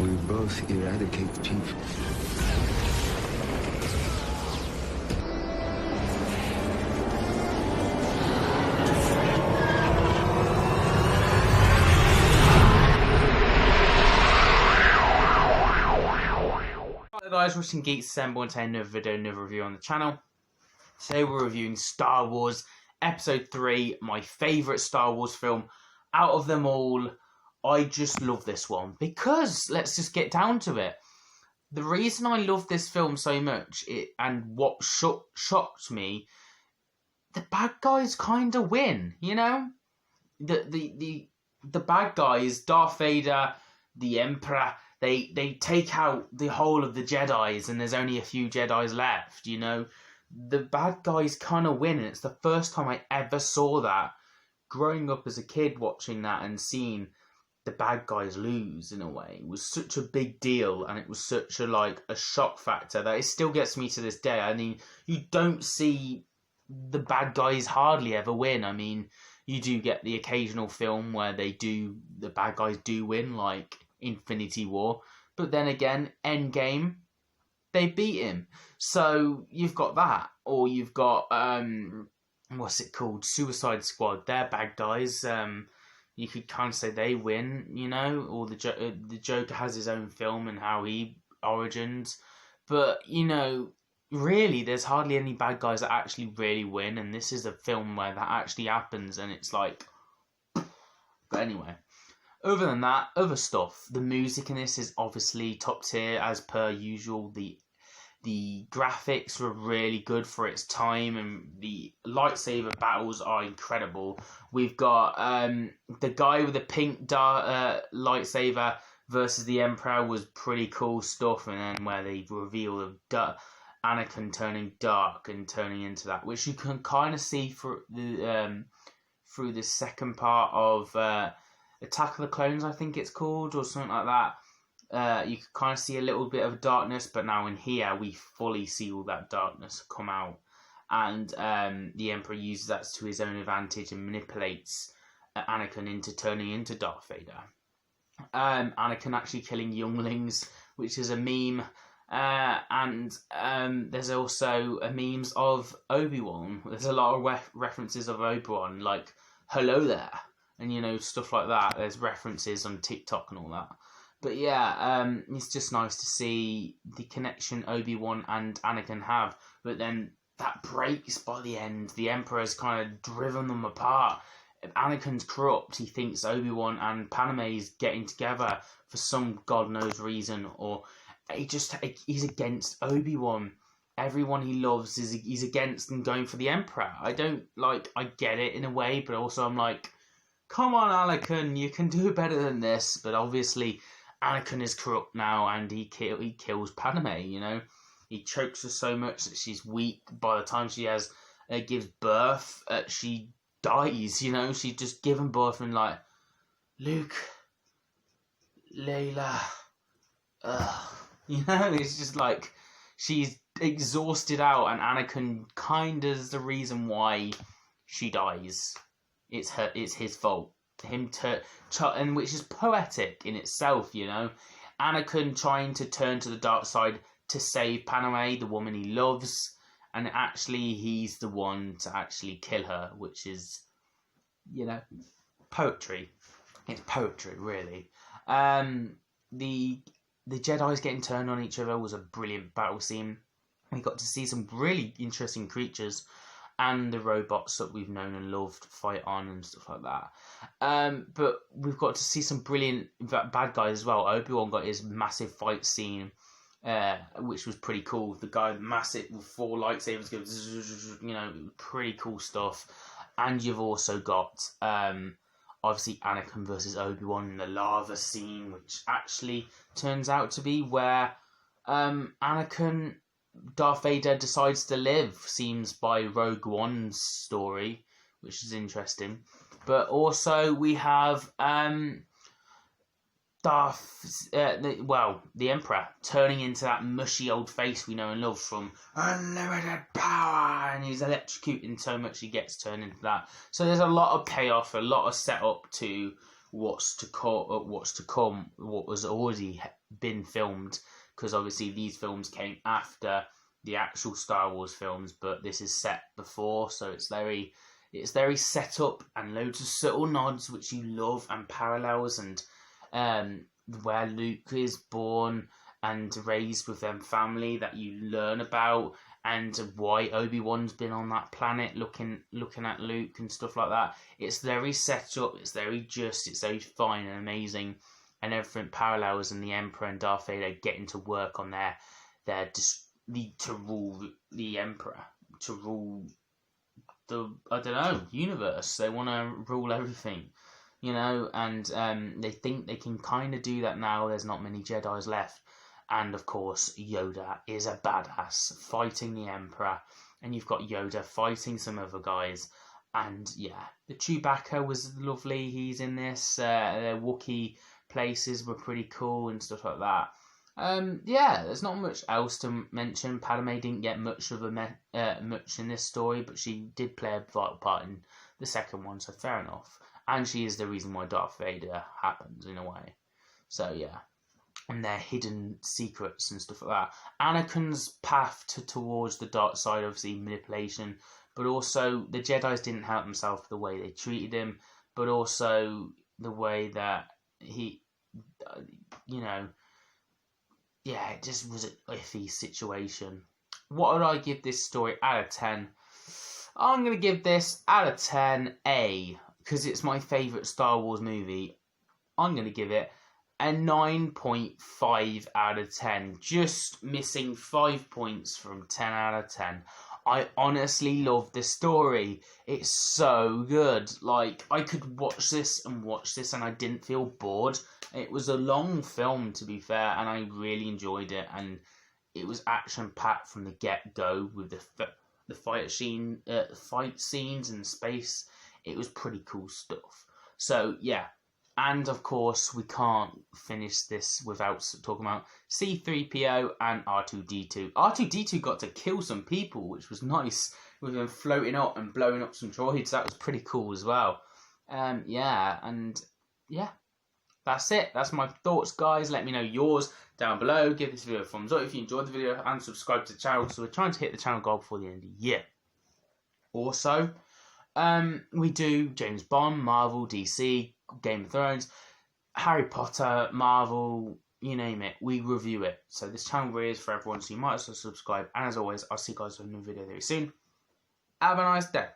We both eradicate people. Hello guys, Russian Geeks Assemble and today another video, another review on the channel. Today we're reviewing Star Wars Episode 3, my favourite Star Wars film out of them all. I just love this one because, let's just get down to it. The reason I love this film so much, and what shocked me, the bad guys kind of win, you know? The bad guys, Darth Vader, the Emperor, they take out the whole of the Jedis and there's only a few Jedis left, you know? The bad guys kind of win, and it's the first time I ever saw that. Growing up as a kid watching that and seeing the bad guys lose in a way was such a big deal, and it was such a shock factor that it still gets me to this day. I mean, you don't see the bad guys hardly ever win. I mean, you do get the occasional film where the bad guys do win, like Infinity War, but then again, Endgame, they beat him. So you've got that, or you've got what's it called, Suicide Squad. They're bad guys. You could kind of say they win, you know, or the Joker has his own film and how he origins. But, you know, really, there's hardly any bad guys that actually really win, and this is a film where that actually happens, and it's like... But anyway, other than that, other stuff. The music in this is obviously top tier, as per usual. The graphics were really good for its time, and the lightsaber battles are incredible. We've got the guy with the pink lightsaber versus the Emperor was pretty cool stuff, and then where they reveal Anakin turning dark and turning into that, which you can kind of see through the second part of Attack of the Clones, I think it's called, or something like that. You can kind of see a little bit of darkness, but now in here we fully see all that darkness come out, and the Emperor uses that to his own advantage and manipulates Anakin into turning into Darth Vader. Anakin actually killing younglings, which is a meme, and there's also memes of Obi-Wan. There's a lot of references of Obi-Wan, like "Hello there," and you know, stuff like that. There's references on TikTok and all that. But yeah, it's just nice to see the connection Obi-Wan and Anakin have. But then that breaks by the end. The Emperor's kind of driven them apart. Anakin's corrupt. He thinks Obi-Wan and Padme's getting together for some God knows reason. Or he's against Obi-Wan. Everyone he loves, he's against and going for the Emperor. I get it in a way, but also I'm like, come on, Anakin, you can do better than this. But obviously... Anakin is corrupt now, and he kills Padme, you know. He chokes her so much that she's weak. By the time she gives birth, she dies, you know. She's just given birth and like, Luke, Layla, you know, it's just like, she's exhausted out, and Anakin kind of is the reason why she dies. It's his fault. And which is poetic in itself, you know. Anakin trying to turn to the dark side to save Padme, the woman he loves, and actually he's the one to actually kill her, which is, you know, poetry. It's poetry, really. The Jedi's getting turned on each other was a brilliant battle scene. We got to see some really interesting creatures, and the robots that we've known and loved fight on and stuff like that. But we've got to see some brilliant bad guys as well. Obi-Wan got his massive fight scene, which was pretty cool. The guy massive with 4 lightsabers goes, you know, pretty cool stuff. And you've also got obviously Anakin versus Obi-Wan in the lava scene, which actually turns out to be where Darth Vader decides to live, seems by Rogue One's story, which is interesting. But also we have the Emperor turning into that mushy old face we know and love from Unlimited Power, and he's electrocuting so much he gets turned into that. So there's a lot of payoff, a lot of setup to what's to come, what was already been filmed, because obviously these films came after the actual Star Wars films, but this is set before, so it's very set up, and loads of subtle nods which you love, and parallels, and where Luke is born and raised with them family that you learn about, and why Obi-Wan's been on that planet looking at Luke and stuff like that. It's very set up, it's very just, it's very fine and amazing, and everything parallels, and the Emperor and Darth Vader getting to work on their to rule the Emperor, to rule the, I don't know, universe. They want to rule everything, you know, and they think they can kind of do that now. There's not many Jedis left. And of course, Yoda is a badass fighting the Emperor, and you've got Yoda fighting some other guys. And yeah, the Chewbacca was lovely. He's in this. Their Wookiee places were pretty cool and stuff like that. Yeah, there's not much else to mention. Padme didn't get much of much in this story, but she did play a vital part in the second one, so fair enough. And she is the reason why Darth Vader happens in a way. So yeah. And their hidden secrets and stuff like that. Anakin's path towards the dark side, obviously manipulation, but also the Jedis didn't help himself, the way they treated him, but also the way that he, you know, yeah, it just was an iffy situation. What would I give this story out of 10? I'm going to give this out of 10 A, because it's my favourite Star Wars movie. I'm going to give it a 9.5 out of 10. Just missing 5 points from 10 out of 10. I honestly love the story. It's so good. Like, I could watch this and I didn't feel bored. It was a long film, to be fair, and I really enjoyed it. And it was action-packed from the get-go with the fight scenes in space. It was pretty cool stuff. So, yeah. And, of course, we can't finish this without talking about C-3PO and R2-D2. R2-D2 got to kill some people, which was nice, with him floating up and blowing up some droids. That was pretty cool as well. Yeah, that's it. That's my thoughts, guys. Let me know yours down below. Give this video a thumbs up if you enjoyed the video, and subscribe to the channel. So we're trying to hit the channel goal before the end of the year. Also, we do James Bond, Marvel, DC, Game of Thrones, Harry Potter, Marvel, you name it, we review it. So this channel really is for everyone, so you might as well subscribe. And as always, I'll see you guys in a new video very soon. Have a nice day.